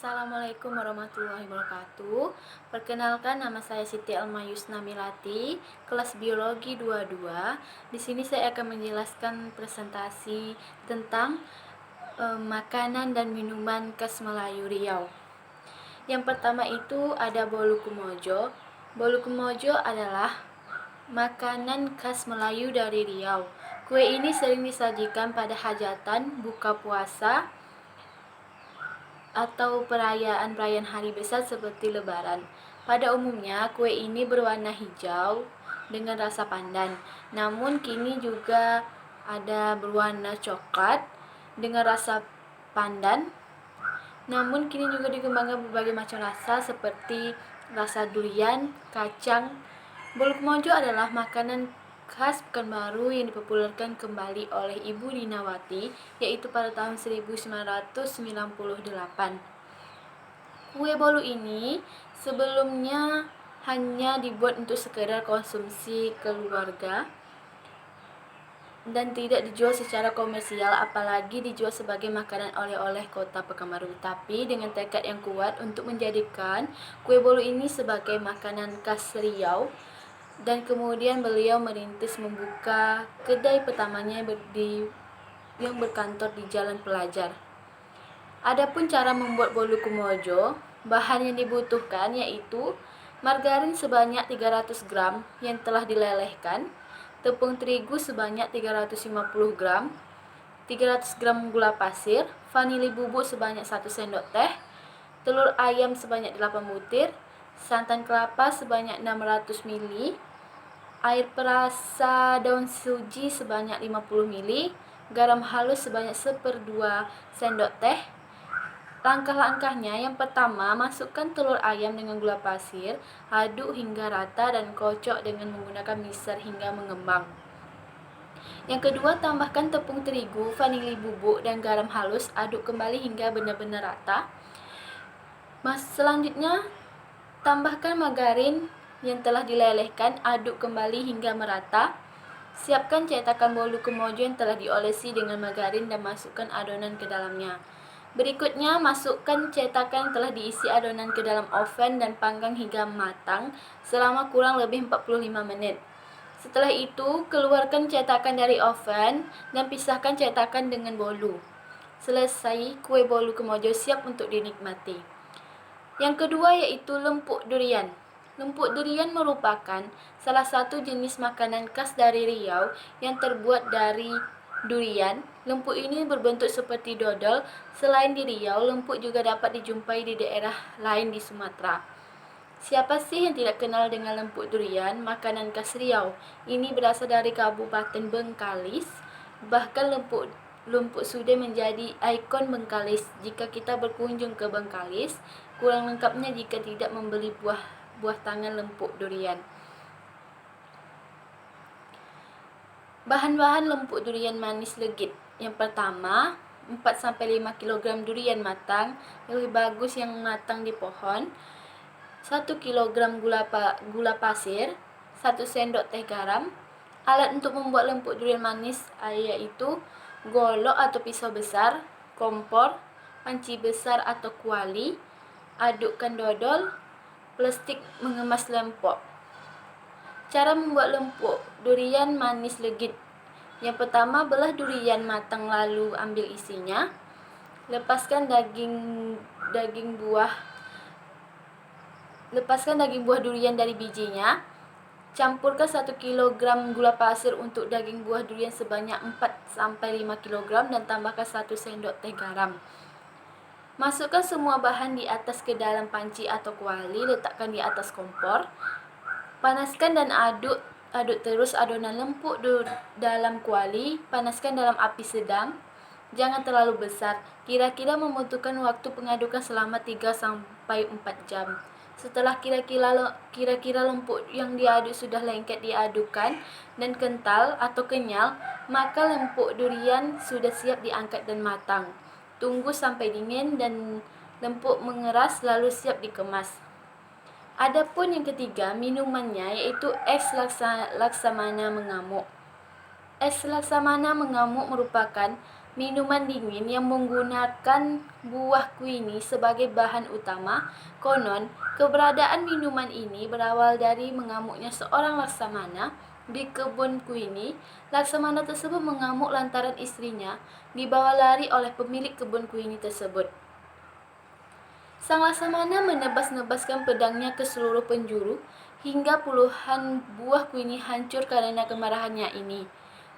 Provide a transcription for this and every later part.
Assalamualaikum warahmatullahi wabarakatuh. Perkenalkan, nama saya Siti Almayusna Milati, kelas biologi 22. Di sini saya akan menjelaskan presentasi tentang makanan dan minuman khas Melayu Riau. Yang pertama itu ada bolu kumojo. Bolu kumojo adalah makanan khas Melayu dari Riau. Kue ini sering disajikan pada hajatan, buka puasa, atau perayaan-perayaan hari besar seperti Lebaran. Pada umumnya, kue ini berwarna hijau dengan rasa pandan. Namun kini juga ada berwarna coklat dengan rasa pandan. Namun kini juga dikembangkan berbagai macam rasa seperti rasa durian, kacang. Bolu kumojo adalah makanan khas Pekanbaru yang dipopulerkan kembali oleh Ibu Dinawati, yaitu pada tahun 1998. Kue bolu ini sebelumnya hanya dibuat untuk sekedar konsumsi keluarga dan tidak dijual secara komersial, apalagi dijual sebagai makanan oleh-oleh kota Pekanbaru. Tapi dengan tekad yang kuat untuk menjadikan kue bolu ini sebagai makanan khas Riau, dan kemudian beliau merintis membuka kedai pertamanya yang berkantor di Jalan Pelajar. Adapun cara membuat bolu kumojo, bahan yang dibutuhkan yaitu margarin sebanyak 300 gram yang telah dilelehkan, tepung terigu sebanyak 350 gram, 300 gram gula pasir, vanili bubuk sebanyak 1 sendok teh, telur ayam sebanyak 8 butir, santan kelapa sebanyak 600 ml, air perasa daun suji sebanyak 50 ml, garam halus sebanyak 1/2 sendok teh. Langkah-langkahnya, yang pertama, masukkan telur ayam dengan gula pasir, aduk hingga rata dan kocok dengan menggunakan mixer hingga mengembang. Yang kedua, tambahkan tepung terigu, vanili bubuk, dan garam halus, aduk kembali hingga benar-benar rata. Selanjutnya, tambahkan margarin yang telah dilelehkan, aduk kembali hingga merata. Siapkan cetakan bolu kumojo yang telah diolesi dengan margarin dan masukkan adonan ke dalamnya. Berikutnya, masukkan cetakan yang telah diisi adonan ke dalam oven dan panggang hingga matang selama kurang lebih 45 menit. Setelah itu, keluarkan cetakan dari oven dan pisahkan cetakan dengan bolu. Selesai, kue bolu kumojo siap untuk dinikmati. Yang kedua yaitu lempuk durian. Lempuk durian merupakan salah satu jenis makanan khas dari Riau yang terbuat dari durian. Lempuk ini berbentuk seperti dodol. Selain di Riau, lempuk juga dapat dijumpai di daerah lain di Sumatera. Siapa sih yang tidak kenal dengan lempuk durian, makanan khas Riau? Ini berasal dari Kabupaten Bengkalis. Bahkan lempuk sudah menjadi ikon Bengkalis. Jika kita berkunjung ke Bengkalis, kurang lengkapnya jika tidak membeli buah tangan lempuk durian. Bahan-bahan lempuk durian manis legit. Yang pertama, 4-5 kg durian matang, lebih bagus yang matang di pohon. 1 kg gula pasir, 1 sendok teh garam. Alat untuk membuat lempuk durian manis yaitu golok atau pisau besar, kompor, panci besar atau kuali, adukkan dodol, plastik mengemas lempok. Cara membuat lempuk durian manis legit. Yang pertama, belah durian matang lalu ambil isinya. Lepaskan daging buah durian dari bijinya. Campurkan 1 kg gula pasir untuk daging buah durian sebanyak 4-5 kg dan tambahkan 1 sendok teh garam. Masukkan semua bahan di atas ke dalam panci atau kuali, letakkan di atas kompor. Panaskan dan aduk terus adonan lempuk dalam kuali. Panaskan dalam api sedang, jangan terlalu besar. Kira-kira membutuhkan waktu pengadukan selama 3-4 jam. Setelah kira-kira lempuk yang diaduk sudah lengket diadukan dan kental atau kenyal, maka lempuk durian sudah siap diangkat dan matang. Tunggu sampai dingin dan lempuk mengeras lalu siap dikemas. Adapun yang ketiga, minumannya yaitu es laksamana mengamuk. Es laksamana mengamuk merupakan minuman dingin yang menggunakan buah kuini sebagai bahan utama. Konon, keberadaan minuman ini berawal dari mengamuknya seorang laksamana di kebun kuini. Laksamana tersebut mengamuk lantaran istrinya dibawa lari oleh pemilik kebun kuini tersebut. Sang laksamana menebas-nebaskan pedangnya ke seluruh penjuru hingga puluhan buah kuini hancur karena kemarahannya ini.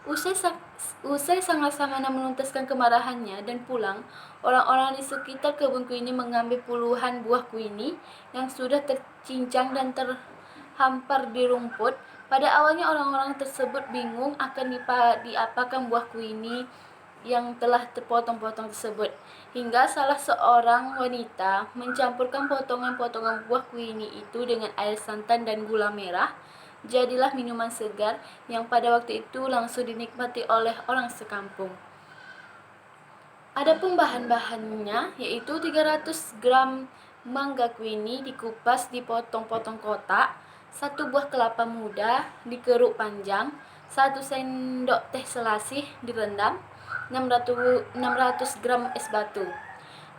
Usai sang laksamana menuntaskan kemarahannya dan pulang, orang-orang di sekitar kebun kuini mengambil puluhan buah kuini yang sudah tercincang dan terhampar di rumput. Pada awalnya orang-orang tersebut bingung akan diapakan buah kuini yang telah terpotong-potong tersebut, hingga salah seorang wanita mencampurkan potongan-potongan buah kuini itu dengan air santan dan gula merah. Jadilah minuman segar yang pada waktu itu langsung dinikmati oleh orang sekampung. Adapun bahan-bahannya yaitu 300 gram mangga kuini dikupas dipotong-potong kotak, 1 buah kelapa muda dikeruk panjang, 1 sendok teh selasih direndam, 600 gram es batu.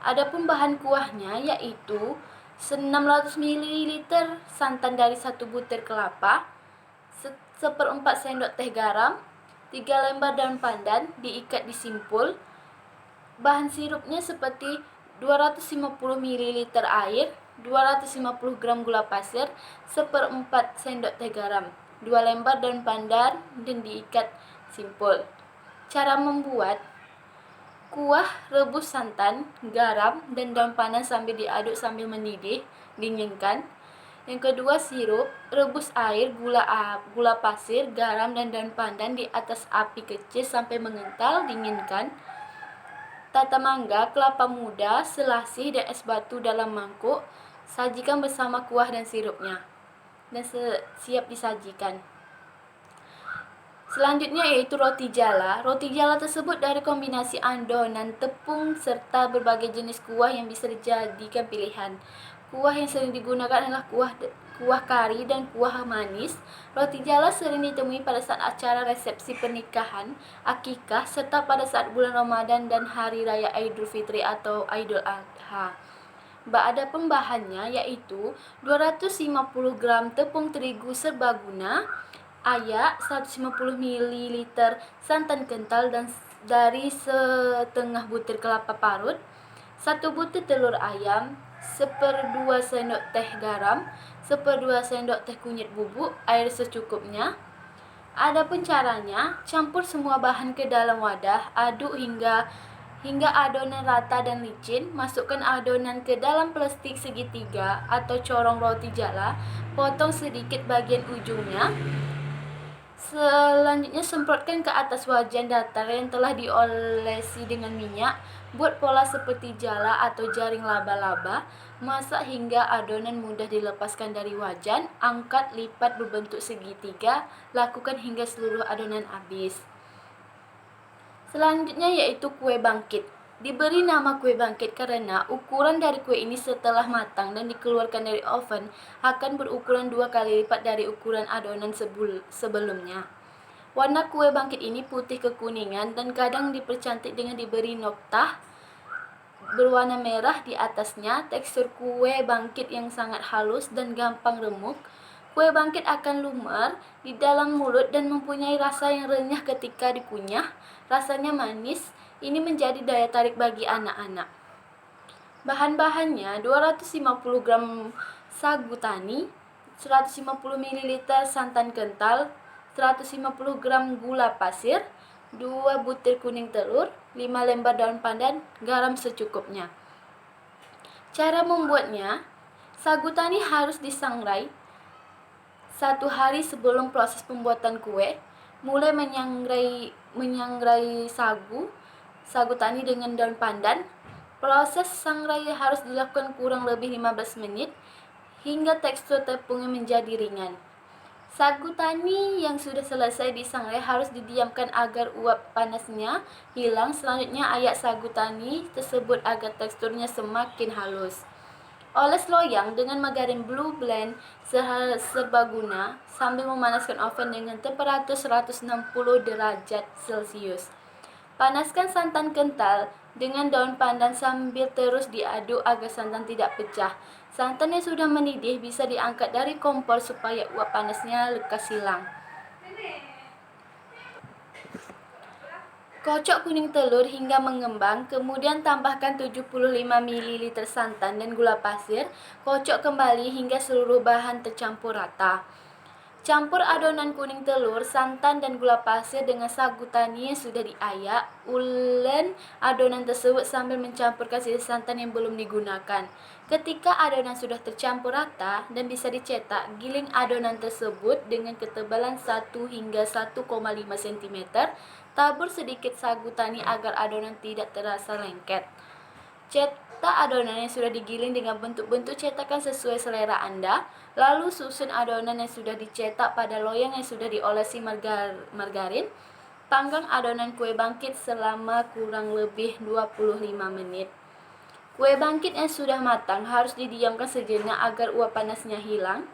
Adapun bahan kuahnya yaitu 600 ml santan dari 1 butir kelapa, 1/4 sendok teh garam, 3 lembar daun pandan diikat di simpul. Bahan sirupnya seperti 250 ml air, 250 gram gula pasir, 1/4 sendok teh garam, 2 lembar daun pandan dan diikat simpul. Cara membuat: kuah, rebus santan, garam, dan daun pandan sambil diaduk sambil mendidih, dinginkan. Yang kedua, sirup, rebus air, gula pasir, garam, dan daun pandan di atas api kecil sampai mengental, dinginkan. Tata mangga, kelapa muda, selasih, dan es batu dalam mangkuk. Sajikan bersama kuah dan sirupnya. Dan siap disajikan. Selanjutnya yaitu roti jala. Roti jala tersebut dari kombinasi adonan tepung serta berbagai jenis kuah yang bisa dijadikan pilihan. Kuah yang sering digunakan adalah kuah kari dan kuah manis. Roti jala sering ditemui pada saat acara resepsi pernikahan, akikah, serta pada saat bulan Ramadan dan hari raya Idul Fitri atau Idul Adha. Ada pembahannya yaitu 250 gram tepung terigu serbaguna, ayak 150 ml santan kental dan dari setengah butir kelapa parut, 1 butir telur ayam, 1/2 sendok teh garam, 1/2 sendok teh kunyit bubuk, air secukupnya. Adapun caranya, campur semua bahan ke dalam wadah, aduk hingga adonan rata dan licin. Masukkan adonan ke dalam plastik segitiga atau corong roti jala, potong sedikit bagian ujungnya. Selanjutnya semprotkan ke atas wajan datar yang telah diolesi dengan minyak. Buat pola seperti jala atau jaring laba-laba. Masak hingga adonan mudah dilepaskan dari wajan. Angkat, lipat berbentuk segitiga. Lakukan hingga seluruh adonan habis. Selanjutnya yaitu kue bangkit. Diberi nama kue bangkit karena ukuran dari kue ini setelah matang dan dikeluarkan dari oven akan berukuran 2 kali lipat dari ukuran adonan sebelumnya. Warna kue bangkit ini putih kekuningan dan kadang dipercantik dengan diberi noktah berwarna merah di atasnya. Tekstur kue bangkit yang sangat halus dan gampang remuk. Kue bangkit akan lumer di dalam mulut dan mempunyai rasa yang renyah ketika dikunyah. Rasanya manis, ini menjadi daya tarik bagi anak-anak. Bahan-bahannya 250 gram sagu tani, 150 ml santan kental, 150 gram gula pasir, 2 butir kuning telur, 5 lembar daun pandan, garam secukupnya. Cara membuatnya: sagu tani harus disangrai 1 hari sebelum proses pembuatan kue. Mulai menyangrai sagu tani dengan daun pandan. Proses sangrai harus dilakukan kurang lebih 15 menit hingga tekstur tepungnya menjadi ringan. Sagu tani yang sudah selesai disangrai harus didiamkan agar uap panasnya hilang. Selanjutnya ayak sagu tani tersebut agar teksturnya semakin halus. Oles loyang dengan margarin Blue Blend serbaguna sambil memanaskan oven dengan temperatur 160 derajat Celcius. Panaskan santan kental dengan daun pandan sambil terus diaduk agar santan tidak pecah. Santan yang sudah mendidih bisa diangkat dari kompor supaya uap panasnya lekas hilang. Kocok kuning telur hingga mengembang, kemudian tambahkan 75 ml santan dan gula pasir. Kocok kembali hingga seluruh bahan tercampur rata. Campur adonan kuning telur, santan, dan gula pasir dengan sagu tani yang sudah diayak. Ulen adonan tersebut sambil mencampurkan sisa santan yang belum digunakan. Ketika adonan sudah tercampur rata dan bisa dicetak, giling adonan tersebut dengan ketebalan 1 hingga 1,5 cm. Tabur sedikit sagu tani agar adonan tidak terasa lengket. Cetak adonan yang sudah digiling dengan bentuk-bentuk cetakan sesuai selera Anda. Lalu susun adonan yang sudah dicetak pada loyang yang sudah diolesi margarin. Panggang adonan kue bangkit selama kurang lebih 25 menit. Kue bangkit yang sudah matang harus didiamkan sejenak agar uap panasnya hilang.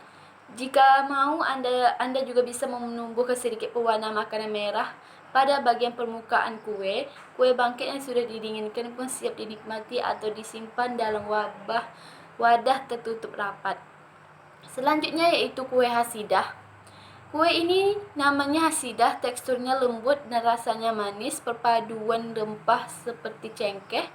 Jika mau, Anda juga bisa menumbuhkan sedikit pewarna makanan merah pada bagian permukaan kue. Kue bangkit yang sudah didinginkan pun siap dinikmati atau disimpan dalam wadah tertutup rapat. Selanjutnya yaitu kue hasidah. Kue ini namanya hasidah, teksturnya lembut dan rasanya manis, perpaduan rempah seperti cengkeh,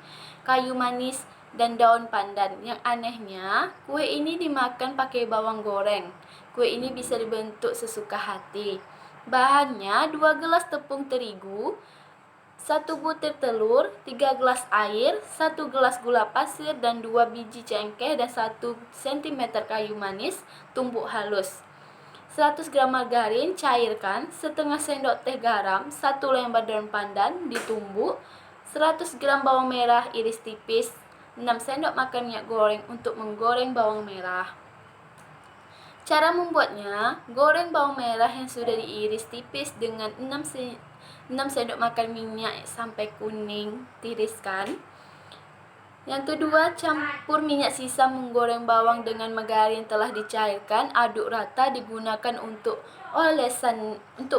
kayu manis, dan daun pandan. Yang anehnya, kue ini dimakan pakai bawang goreng. Kue ini bisa dibentuk sesuka hati. Bahannya 2 gelas tepung terigu, 1 butir telur, 3 gelas air, 1 gelas gula pasir, dan 2 biji cengkeh, dan 1 cm kayu manis tumbuk halus. 100 gram margarin cairkan, setengah sendok teh garam, 1 lembar daun pandan ditumbuk, 100 gram bawang merah iris tipis, 6 sendok makan minyak goreng untuk menggoreng bawang merah. Cara membuatnya, goreng bawang merah yang sudah diiris tipis dengan 6 sendok makan minyak sampai kuning, tiriskan. Yang kedua, campur minyak sisa menggoreng bawang dengan margarin telah dicairkan, aduk rata, digunakan untuk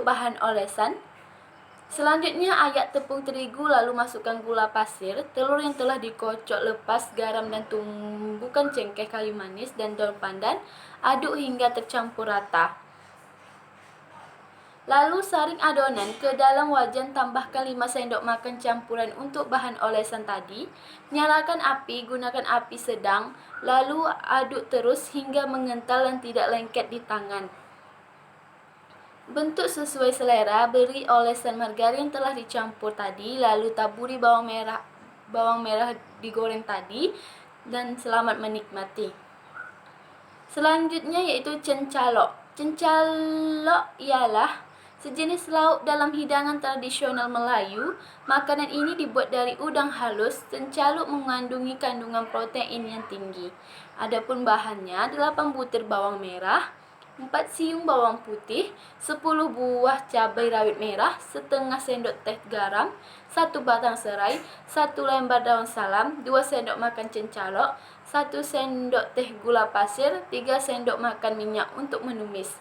bahan olesan. Selanjutnya, ayak tepung terigu lalu masukkan gula pasir, telur yang telah dikocok lepas, garam dan tumbukan cengkeh, kayu manis, dan daun pandan. Aduk hingga tercampur rata. Lalu saring adonan ke dalam wajan, tambahkan 5 sendok makan campuran untuk bahan olesan tadi. Nyalakan api, gunakan api sedang, lalu aduk terus hingga mengental dan tidak lengket di tangan. Bentuk sesuai selera, beri olesan margarin telah dicampur tadi, lalu taburi bawang merah digoreng tadi, dan selamat menikmati. Selanjutnya yaitu cencalok. Cencalok ialah sejenis lauk dalam hidangan tradisional Melayu. Makanan ini dibuat dari udang halus. Cencalok mengandungi kandungan protein yang tinggi. Adapun bahannya, 8 butir bawang merah, 4 siung bawang putih, 10 buah cabai rawit merah, setengah sendok teh garam, 1 batang serai, 1 lembar daun salam, 2 sendok makan cencalok, 1 sendok teh gula pasir, 3 sendok makan minyak untuk menumis.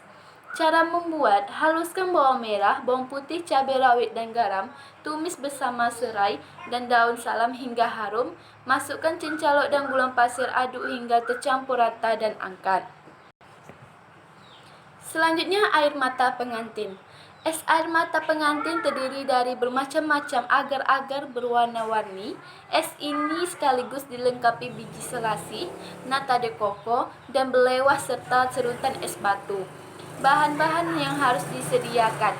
Cara membuat, haluskan bawang merah, bawang putih, cabai rawit, dan garam, tumis bersama serai dan daun salam hingga harum, masukkan cencalok dan gula pasir, aduk hingga tercampur rata dan angkat. Selanjutnya, air mata pengantin. Es air mata pengantin terdiri dari bermacam-macam agar-agar berwarna-warni. Es ini sekaligus dilengkapi biji selasi, nata de coco, dan belewah serta serutan es batu. Bahan-bahan yang harus disediakan: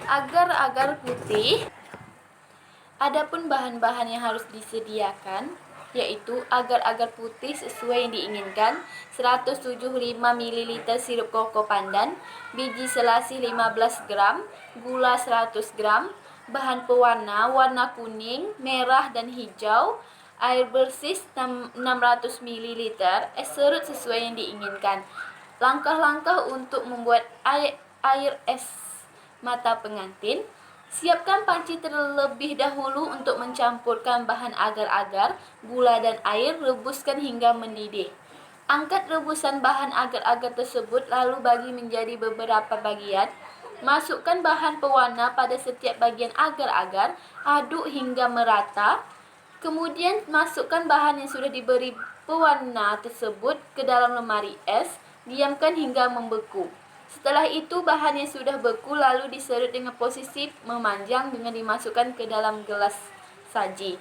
agar-agar putih. Adapun bahan-bahan yang harus disediakan yaitu agar-agar putih sesuai yang diinginkan, 175 ml sirup koko pandan, biji selasi 15 gram, gula 100 gram, bahan pewarna warna kuning, merah, dan hijau, air bersih 600 ml, es serut sesuai yang diinginkan. Langkah-langkah untuk membuat air es mata pengantin. Siapkan panci terlebih dahulu untuk mencampurkan bahan agar-agar, gula, dan air. Rebuskan hingga mendidih. Angkat rebusan bahan agar-agar tersebut lalu bagi menjadi beberapa bagian. Masukkan bahan pewarna pada setiap bagian agar-agar, aduk hingga merata. Kemudian masukkan bahan yang sudah diberi pewarna tersebut ke dalam lemari es, diamkan hingga membeku. Setelah itu bahan yang sudah beku lalu diserut dengan posisi memanjang dengan dimasukkan ke dalam gelas saji.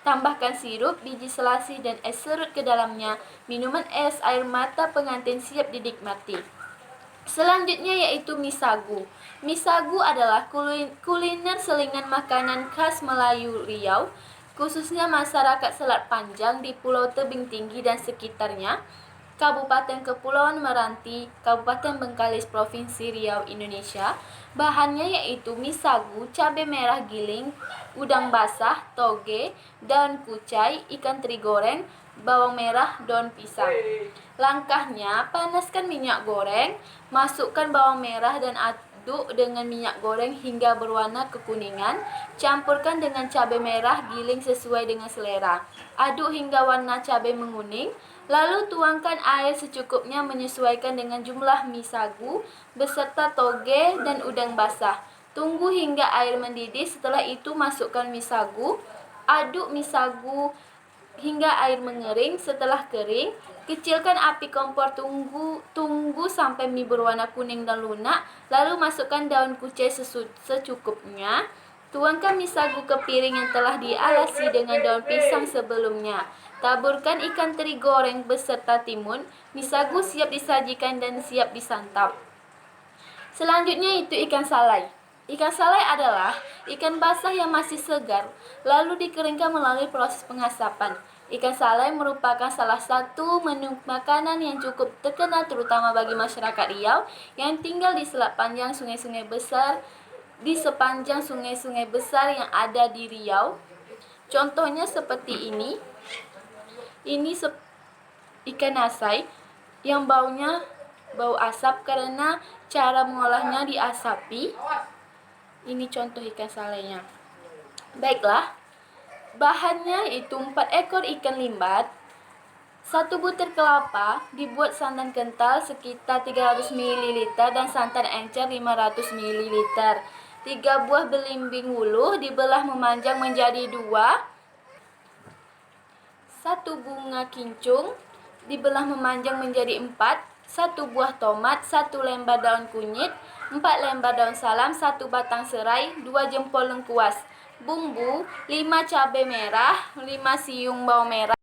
Tambahkan sirup, biji selasih, dan es serut ke dalamnya. Minuman es air mata pengantin siap dinikmati. Selanjutnya yaitu mie sagu. Mie sagu adalah kuliner selingan makanan khas Melayu Riau, khususnya masyarakat Selat Panjang di Pulau Tebing Tinggi dan sekitarnya, Kabupaten Kepulauan Meranti, Kabupaten Bengkalis, Provinsi Riau, Indonesia. Bahannya yaitu mie sagu, cabai merah giling, udang basah, toge, daun kucai, ikan teri goreng, bawang merah, daun pisang. Langkahnya, panaskan minyak goreng, masukkan bawang merah dan aduk dengan minyak goreng hingga berwarna kekuningan. Campurkan dengan cabai merah giling sesuai dengan selera. Aduk hingga warna cabai menguning. Lalu tuangkan air secukupnya menyesuaikan dengan jumlah mie sagu beserta toge dan udang basah. Tunggu hingga air mendidih, setelah itu masukkan mie sagu. Aduk mie sagu hingga air mengering. Setelah kering, kecilkan api kompor, tunggu sampai mie berwarna kuning dan lunak. Lalu masukkan daun kucai secukupnya. Tuangkan mie sagu ke piring yang telah dialasi dengan daun pisang sebelumnya. Taburkan ikan teri goreng beserta timun. Mie sagu siap disajikan dan siap disantap. Selanjutnya itu ikan salai. Ikan salai adalah ikan basah yang masih segar, lalu dikeringkan melalui proses pengasapan. Ikan salai merupakan salah satu menu makanan yang cukup terkenal terutama bagi masyarakat Riau yang tinggal di Selat Panjang, sungai-sungai besar, di sepanjang sungai-sungai besar yang ada di Riau. Contohnya seperti ini. Ini ikan asai yang baunya bau asap karena cara mengolahnya diasapi. Ini contoh ikan salainya. Baiklah, bahannya itu 4 ekor ikan limbat, 1 butir kelapa, dibuat santan kental sekitar 300 ml dan santan encer 500 ml. 3 buah belimbing wuluh dibelah memanjang menjadi 2. 1 bunga kincung dibelah memanjang menjadi 4, 1 buah tomat, 1 lembar daun kunyit, 4 lembar daun salam, 1 batang serai, 2 jempol lengkuas. Bumbu, 5 cabai merah, 5 siung bawang merah,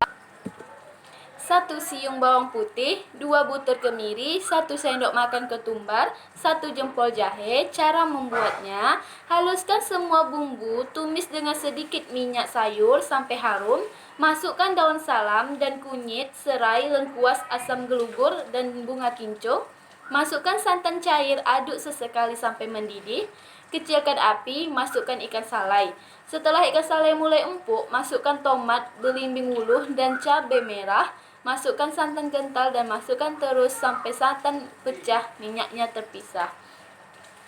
1 siung bawang putih, 2 butir kemiri, 1 sendok makan ketumbar, 1 jempol jahe. Cara membuatnya, haluskan semua bumbu, tumis dengan sedikit minyak sayur sampai harum. Masukkan daun salam dan kunyit, serai, lengkuas, asam gelugur, dan bunga kincung. Masukkan santan cair, aduk sesekali sampai mendidih. Kecilkan api, masukkan ikan salai. Setelah ikan salai mulai empuk, masukkan tomat, belimbing wuluh, dan cabai merah. Masukkan santan kental dan masukkan terus sampai santan pecah, minyaknya terpisah.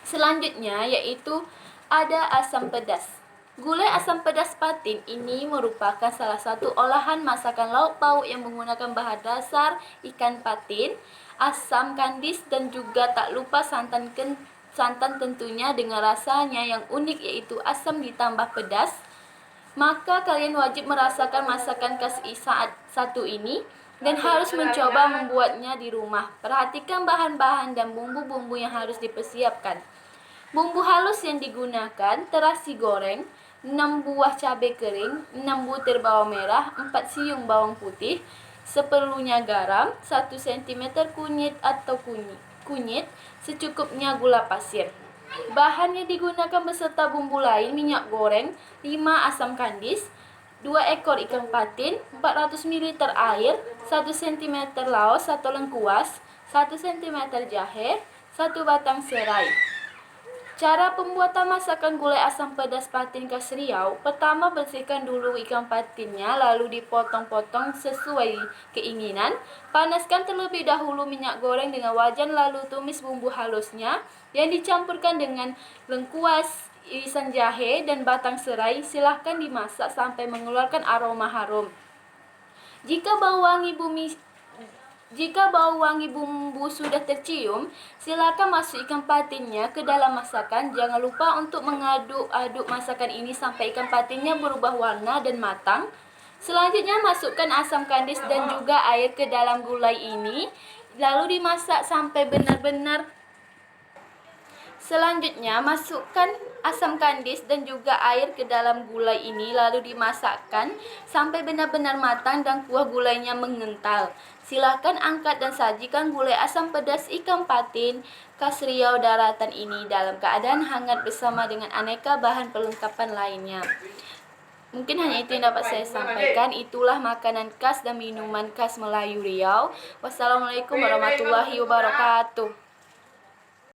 Selanjutnya yaitu ada asam pedas. Gulai asam pedas patin ini merupakan salah satu olahan masakan lauk pauk yang menggunakan bahan dasar ikan patin, asam kandis, dan juga tak lupa santan tentunya dengan rasanya yang unik yaitu asam ditambah pedas. Maka kalian wajib merasakan masakan khas saat satu ini dan harus mencoba membuatnya di rumah. Perhatikan bahan-bahan dan bumbu-bumbu yang harus dipersiapkan. Bumbu halus yang digunakan, terasi goreng, 6 buah cabai kering, 6 butir bawang merah, 4 siung bawang putih, seperlunya garam, 1 cm kunyit atau kunyit, secukupnya gula pasir. Bahan yang digunakan beserta bumbu lain, minyak goreng, 5 asam kandis, 2 ekor ikan patin, 400 ml air, 1 cm laos atau lengkuas, 1 cm jahe, 1 batang serai. Cara pembuatan masakan gulai asam pedas patin khas Riau. Pertama, bersihkan dulu ikan patinnya, lalu dipotong-potong sesuai keinginan. Panaskan terlebih dahulu minyak goreng dengan wajan, lalu tumis bumbu halusnya yang dicampurkan dengan lengkuas, irisan jahe, dan batang serai. Silahkan dimasak sampai mengeluarkan aroma harum. Jika bau wangi Jika bau wangi bumbu sudah tercium, silakan masuk ikan patinnya ke dalam masakan. Jangan lupa untuk mengaduk-aduk masakan ini sampai ikan patinnya berubah warna dan matang. Selanjutnya masukkan asam kandis dan juga air ke dalam gulai ini. Lalu dimasak sampai benar-benar. Selanjutnya masukkan asam kandis dan juga air ke dalam gulai ini, lalu dimasakkan sampai benar-benar matang dan kuah gulainya mengental. Silakan angkat dan sajikan gulai asam pedas ikan patin khas Riau Daratan ini dalam keadaan hangat bersama dengan aneka bahan pelengkapan lainnya. Mungkin hanya itu yang dapat saya sampaikan. Itulah makanan khas dan minuman khas Melayu Riau. Wassalamualaikum warahmatullahi wabarakatuh.